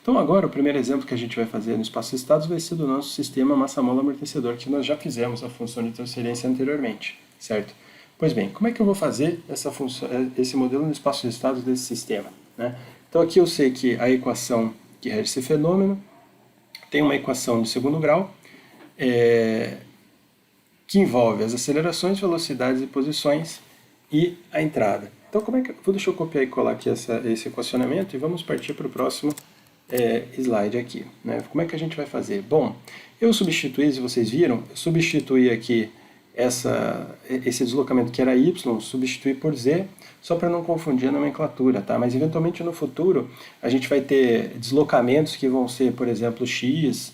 Então agora o primeiro exemplo que a gente vai fazer no espaço de estados vai ser do nosso sistema massa-mola amortecedor, que nós já fizemos a função de transferência anteriormente, certo? Pois bem, como é que eu vou fazer esse modelo no espaço de estados desse sistema, né? Então aqui eu sei que a equação que rege esse fenômeno tem uma equação de segundo grau, que envolve as acelerações, velocidades e posições e a entrada. Então, deixa eu copiar e colar aqui esse equacionamento e vamos partir para o próximo slide aqui, né? Como é que a gente vai fazer? Bom, eu substituí, se vocês viram, eu substituí aqui esse deslocamento que era y, substituí por z, só para não confundir a nomenclatura, tá? Mas eventualmente no futuro a gente vai ter deslocamentos que vão ser, por exemplo, x,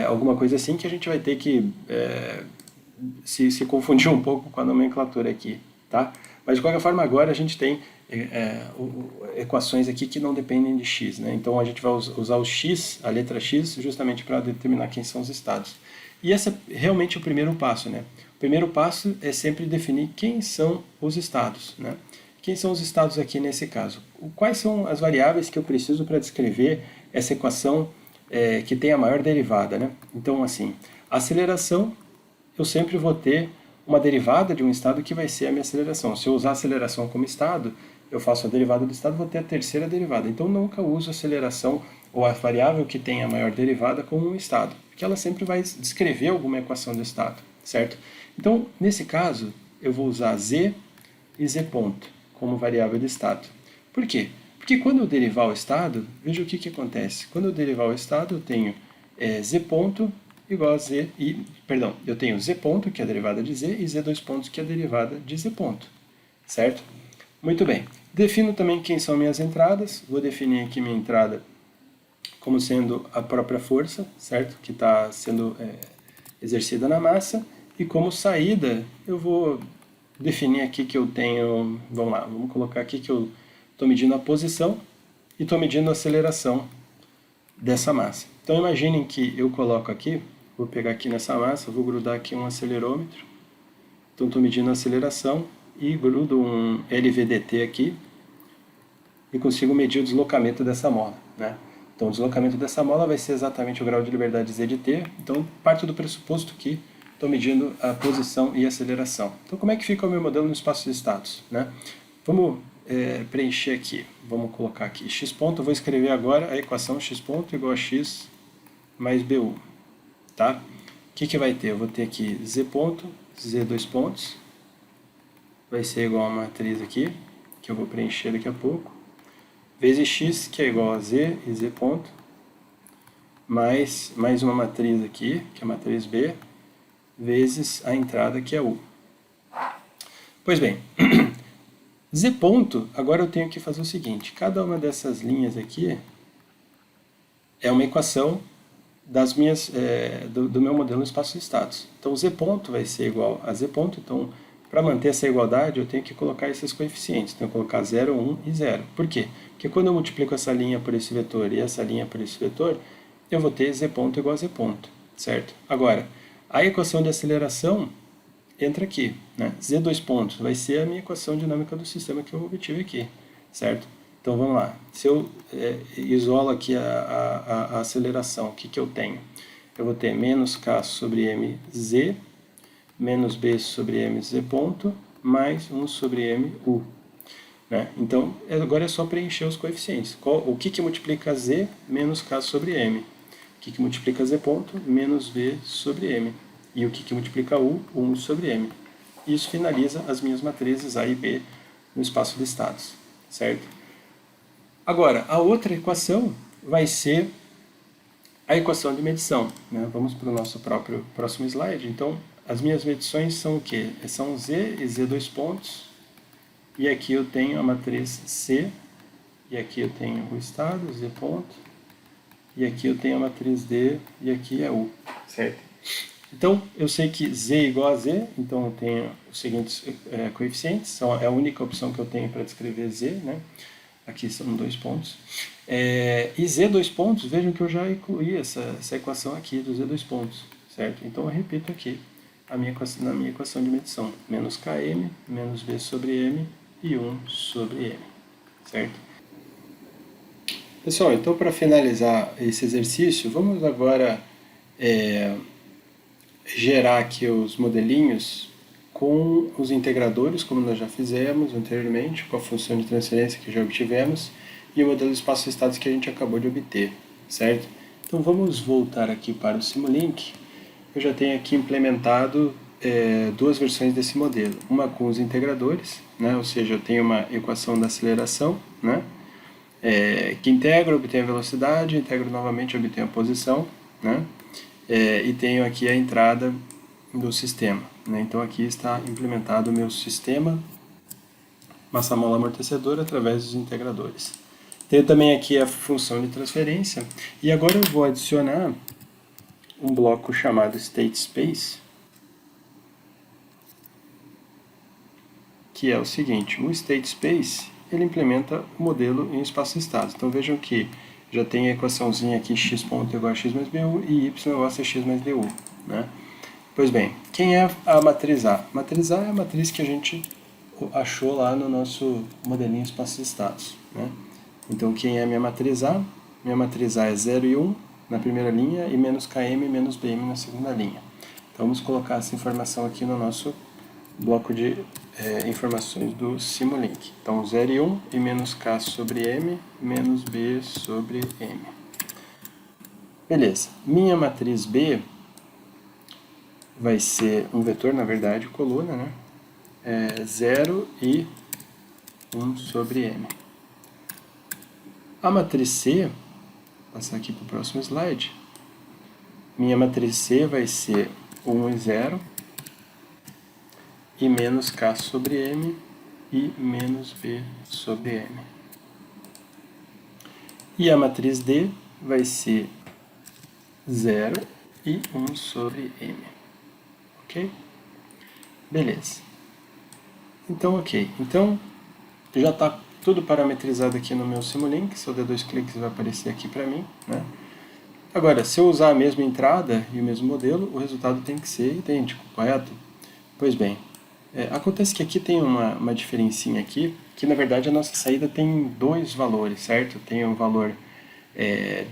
alguma coisa assim, que a gente vai ter que se confundir um pouco com a nomenclatura aqui, tá? Mas de qualquer forma agora a gente tem equações aqui que não dependem de x, né? Então a gente vai usar o x, a letra x, justamente para determinar quem são os estados. E esse é realmente o primeiro passo, né? O primeiro passo é sempre definir quem são os estados, né? Quem são os estados aqui nesse caso? Quais são as variáveis que eu preciso para descrever essa equação que tem a maior derivada, né? Então, assim, a aceleração, eu sempre vou ter uma derivada de um estado que vai ser a minha aceleração. Se eu usar a aceleração como estado, eu faço a derivada do estado, vou ter a terceira derivada. Então, nunca uso a aceleração ou a variável que tem a maior derivada como um estado, porque ela sempre vai descrever alguma equação do estado, certo? Então, nesse caso, eu vou usar z e z ponto como variável de estado. Por quê? Porque quando eu derivar o estado, veja o que acontece. Quando eu derivar o estado, eu tenho z ponto igual a z, perdão, eu tenho z ponto, que é a derivada de z, e z dois pontos, que é a derivada de z ponto, certo? Muito bem. Defino também quem são minhas entradas. Vou definir aqui minha entrada como sendo a própria força, certo? Que está sendo exercida na massa. E como saída, eu vou definir aqui que eu tenho... Vamos lá, vamos colocar aqui que eu estou medindo a posição e estou medindo a aceleração dessa massa. Então imaginem que eu coloco aqui, vou pegar aqui nessa massa, vou grudar aqui um acelerômetro. Então estou medindo a aceleração e grudo um LVDT aqui e consigo medir o deslocamento dessa mola, né? Então o deslocamento dessa mola vai ser exatamente o grau de liberdade z de t. Então parto do pressuposto que estou medindo a posição e a aceleração. Então como é que fica o meu modelo no espaço de estados, né? Vamos preencher aqui, vamos colocar aqui x ponto, eu vou escrever agora a equação x ponto igual a x mais bu, tá? O que vai ter? Eu vou ter aqui z ponto, z dois pontos, vai ser igual a uma matriz aqui, que eu vou preencher daqui a pouco, vezes x, que é igual a z e z ponto, mais uma matriz aqui, que é a matriz B, vezes a entrada, que é U. Pois bem, z ponto, agora eu tenho que fazer o seguinte, cada uma dessas linhas aqui é uma equação das minhas, do meu modelo no espaço de estados. Então z ponto vai ser igual a z ponto, então para manter essa igualdade eu tenho que colocar esses coeficientes, tenho que colocar 0, 1 e 0. Por quê? Porque quando eu multiplico essa linha por esse vetor e essa linha por esse vetor, eu vou ter z ponto igual a z ponto, certo? Agora, a equação de aceleração entra aqui, né? Z dois pontos vai ser a minha equação dinâmica do sistema que eu obtive aqui, certo? Então vamos lá, se eu isolo aqui a aceleração, o que eu tenho? Eu vou ter menos k sobre mz, menos b sobre mz ponto, mais 1 sobre mu. Né? Então agora é só preencher os coeficientes. O que multiplica z menos k sobre m? O que multiplica z ponto menos b sobre m? E o que multiplica u? 1 sobre m. Isso finaliza as minhas matrizes A e B no espaço de estados, certo? Agora, a outra equação vai ser a equação de medição, né? Vamos para o nosso próximo slide. Então, as minhas medições são o quê? São z e z dois pontos, e aqui eu tenho a matriz C, e aqui eu tenho o estado, z ponto, e aqui eu tenho a matriz D, e aqui é U, certo? Então, eu sei que z é igual a z, então eu tenho os seguintes coeficientes, é a única opção que eu tenho para descrever z, né? Aqui são dois pontos. E z dois pontos, vejam que eu já incluí essa equação aqui do z dois pontos, certo? Então eu repito aqui na minha equação de medição, menos km, menos b sobre m e 1 sobre m, certo? Pessoal, então para finalizar esse exercício, vamos agora gerar aqui os modelinhos com os integradores, como nós já fizemos anteriormente, com a função de transferência que já obtivemos, e o modelo de espaço-estados que a gente acabou de obter, certo? Então vamos voltar aqui para o Simulink. Eu já tenho aqui implementado duas versões desse modelo. Uma com os integradores, né? Ou seja, eu tenho uma equação da aceleração, né? Que integro, obtenho a velocidade, integro novamente, obtenho a posição, né? E tenho aqui a entrada do sistema, né? Então aqui está implementado o meu sistema massa-mola amortecedor através dos integradores. Tenho também aqui a função de transferência e agora eu vou adicionar um bloco chamado state space, que é o seguinte: o state space ele implementa o modelo em espaço-estados. Então vejam que já tem a equaçãozinha aqui x ponto igual a x mais bu e y igual a cx mais du, né? Pois bem, quem é a matriz A? Matriz A é a matriz que a gente achou lá no nosso modelinho espaço-estados, né? Então quem é a minha matriz A? Minha matriz A é 0 e 1 na primeira linha e menos km e menos bm na segunda linha. Então vamos colocar essa informação aqui no nosso bloco de informações do Simulink. Então 0 e 1 e menos k sobre m menos b sobre m. Beleza. Minha matriz B vai ser um vetor, na verdade, coluna, né? 0 e 1 sobre m. A matriz C, vou passar aqui para o próximo slide, minha matriz C vai ser 1 e 0 e menos k sobre m e menos b sobre m. E a matriz D vai ser 0 e 1 sobre m. Ok? Beleza. Então, ok. Então, já está tudo parametrizado aqui no meu Simulink. Se eu der 2 cliques vai aparecer aqui para mim, né? Agora, se eu usar a mesma entrada e o mesmo modelo, o resultado tem que ser idêntico, correto? Pois bem, acontece que aqui tem uma diferencinha aqui, que na verdade a nossa saída tem dois valores, certo? Tem o valor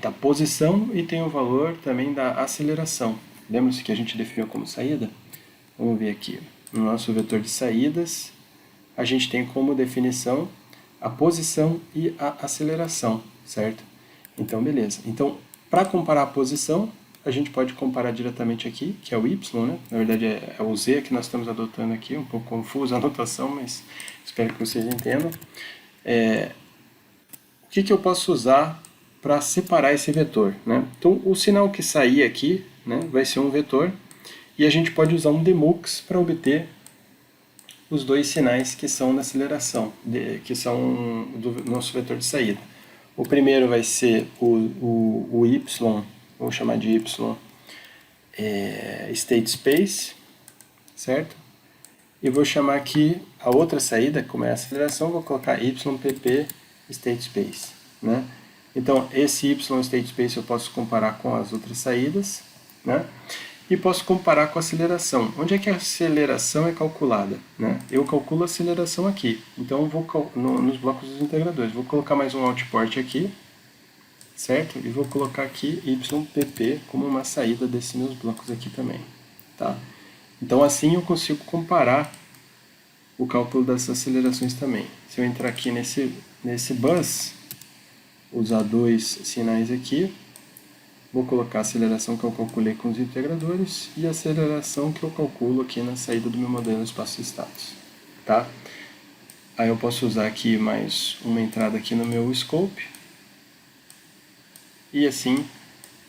da posição e tem o valor também da aceleração. Lembra-se que a gente definiu como saída? Vamos ver aqui. No nosso vetor de saídas, a gente tem como definição a posição e a aceleração, certo? Então, beleza. Então, para comparar a posição, a gente pode comparar diretamente aqui, que é o y, né? Na verdade é o z que nós estamos adotando aqui, um pouco confusa a anotação, mas espero que vocês entendam. O que eu posso usar para separar esse vetor, né? Então, o sinal que sair aqui, né, vai ser um vetor, e a gente pode usar um demux para obter os dois sinais que são da aceleração, que são do nosso vetor de saída. O primeiro vai ser o y, vamos chamar de y, state space, certo? E vou chamar aqui a outra saída, como é a aceleração, vou colocar ypp state space, né? Então, esse y state space eu posso comparar com as outras saídas, né? E posso comparar com a aceleração. Onde é que a aceleração é calculada, né? Eu calculo a aceleração aqui. Então, eu vou nos blocos dos integradores. Vou colocar mais um output aqui, certo? E vou colocar aqui ypp como uma saída desses meus blocos aqui também, tá? Então, assim eu consigo comparar o cálculo das acelerações também. Se eu entrar aqui nesse bus, usar dois sinais aqui, vou colocar a aceleração que eu calculei com os integradores e a aceleração que eu calculo aqui na saída do meu modelo espaço-estados, tá? Aí eu posso usar aqui mais uma entrada aqui no meu scope e assim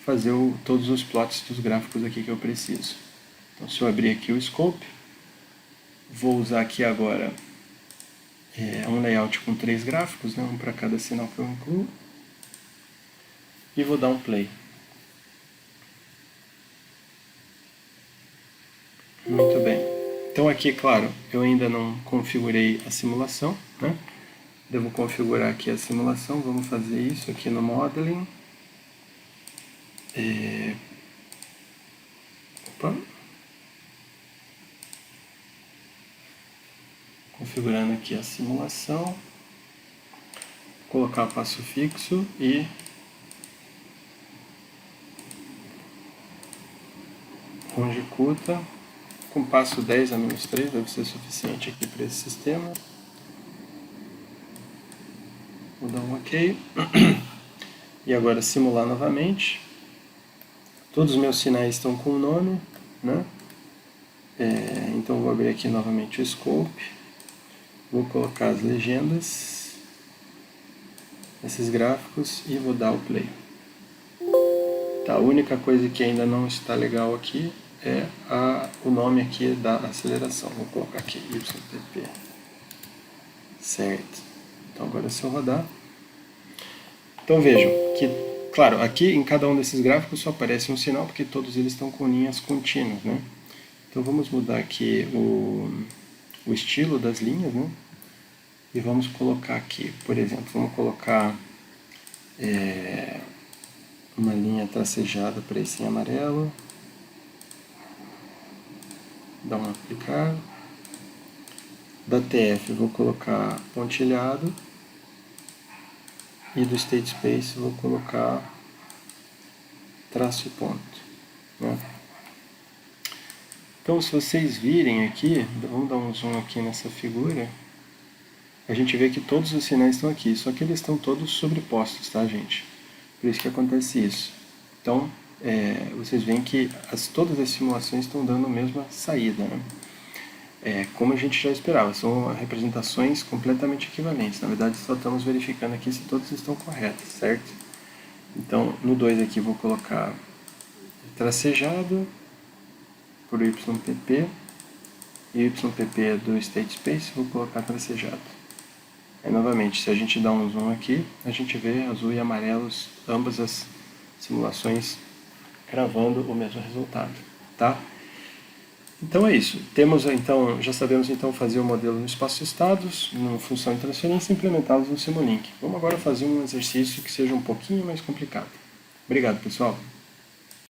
fazer todos os plots dos gráficos aqui que eu preciso. Então, se eu abrir aqui o scope, vou usar aqui agora um layout com 3 gráficos, né, um para cada sinal que eu incluo, e vou dar um play. Muito bem. Então aqui, claro, eu ainda não configurei a simulação, né? Devo configurar aqui a simulação, vamos fazer isso aqui no Modeling. Opa. Configurando aqui a simulação. colocar passo fixo e conjecta com passo 10 a menos 3, deve ser suficiente aqui para esse sistema. Vou dar um OK. E agora simular novamente. Todos os meus sinais estão com o nome, né? Então vou abrir aqui novamente o scope. Vou colocar as legendas, esses gráficos, e vou dar o play. Tá, a única coisa que ainda não está legal aqui é o nome aqui da aceleração. Vou colocar aqui YTP. Certo. Então agora se eu rodar. Então vejam que, claro, aqui em cada um desses gráficos só aparece um sinal, porque todos eles estão com linhas contínuas, né? Então vamos mudar aqui o estilo das linhas, né? E vamos colocar aqui, por exemplo, vamos colocar uma linha tracejada para esse em amarelo. Dá um aplicar. Da TF vou colocar pontilhado. E do State Space vou colocar traço e ponto, né? Então, se vocês virem aqui, vamos dar um zoom aqui nessa figura, a gente vê que todos os sinais estão aqui, só que eles estão todos sobrepostos, tá, gente? Por isso que acontece isso. Então, vocês veem que todas as simulações estão dando a mesma saída, né? Como a gente já esperava, são representações completamente equivalentes. Na verdade, só estamos verificando aqui se todos estão corretos, certo? Então, no 2 aqui vou colocar tracejado por YPP, e YPP do State Space vou colocar tracejado. Aí, novamente, se a gente dá um zoom aqui, a gente vê azul e amarelos, ambas as simulações gravando o mesmo resultado, tá? Então é isso. Já sabemos então fazer o modelo no espaço de estados, na função de transferência e implementá-los no Simulink. Vamos agora fazer um exercício que seja um pouquinho mais complicado. Obrigado, pessoal.